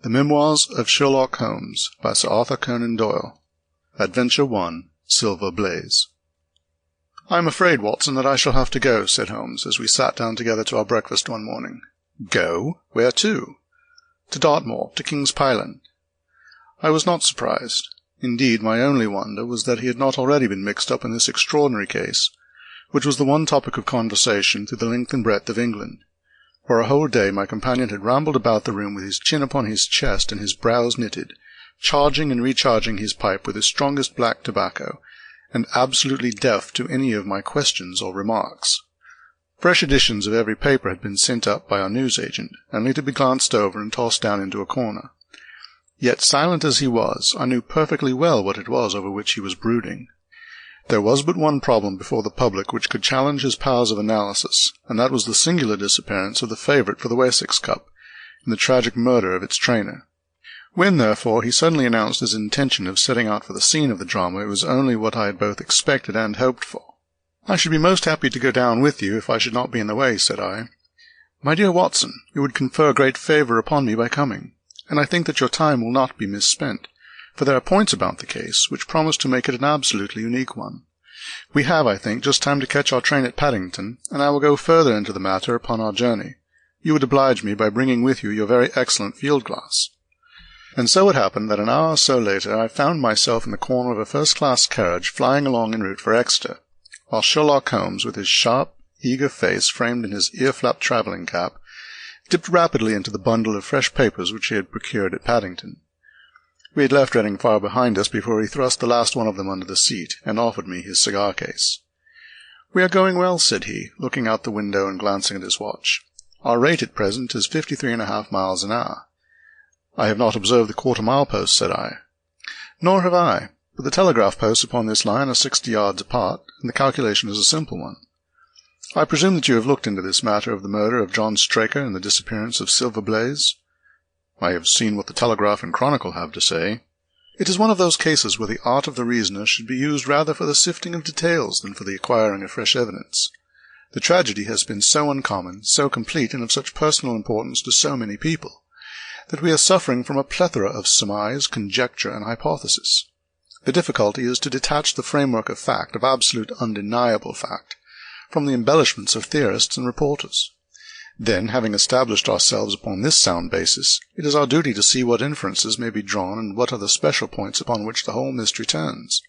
The Memoirs of Sherlock Holmes by Sir Arthur Conan Doyle. Adventure 1. Silver Blaze. "I am afraid, Watson, that I shall have to go," said Holmes, as we sat down together to our breakfast one morning. "Go? Where to?" "To Dartmoor, to King's Pyland." I was not surprised. Indeed, my only wonder was that he had not already been mixed up in this extraordinary case, which was the one topic of conversation through the length and breadth of England. For a whole day my companion had rambled about the room with his chin upon his chest and his brows knitted, charging and recharging his pipe with his strongest black tobacco, and absolutely deaf to any of my questions or remarks. Fresh editions of every paper had been sent up by our newsagent, only to be glanced over and tossed down into a corner. Yet, silent as he was, I knew perfectly well what it was over which he was brooding. There was but one problem before the public which could challenge his powers of analysis, and that was the singular disappearance of the favourite for the Wessex Cup, and the tragic murder of its trainer. When, therefore, he suddenly announced his intention of setting out for the scene of the drama, it was only what I had both expected and hoped for. "I should be most happy to go down with you, if I should not be in the way," said I. "My dear Watson, you would confer great favour upon me by coming, and I think that your time will not be misspent, for there are points about the case which promise to make it an absolutely unique one. We have, I think, just time to catch our train at Paddington, and I will go further into the matter upon our journey. You would oblige me by bringing with you your very excellent field-glass." And so it happened that an hour or so later I found myself in the corner of a first-class carriage flying along en route for Exeter, while Sherlock Holmes, with his sharp, eager face framed in his ear-flapped travelling cap, dipped rapidly into the bundle of fresh papers which he had procured at Paddington. We had left Reading far behind us before he thrust the last one of them under the seat, and offered me his cigar-case. "We are going well," said he, looking out the window and glancing at his watch. "Our rate at present is 53½ miles an hour." "I have not observed the quarter-mile post," said I. "Nor have I, but the telegraph posts upon this line are 60 yards apart, and the calculation is a simple one. I presume that you have looked into this matter of the murder of John Straker and the disappearance of Silver Blaze?" "I have seen what the Telegraph and Chronicle have to say." "It is one of those cases where the art of the reasoner should be used rather for the sifting of details than for the acquiring of fresh evidence. The tragedy has been so uncommon, so complete, and of such personal importance to so many people, that we are suffering from a plethora of surmise, conjecture, and hypothesis. The difficulty is to detach the framework of fact, of absolute undeniable fact, from the embellishments of theorists and reporters. Then, having established ourselves upon this sound basis, it is our duty to see what inferences may be drawn and what are the special points upon which the whole mystery turns.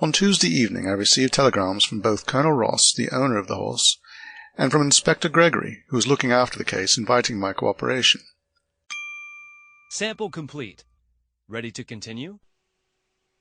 On Tuesday evening I received telegrams from both Colonel Ross, the owner of the horse, and from Inspector Gregory, who was looking after the case, inviting my cooperation. Sample complete. Ready to continue?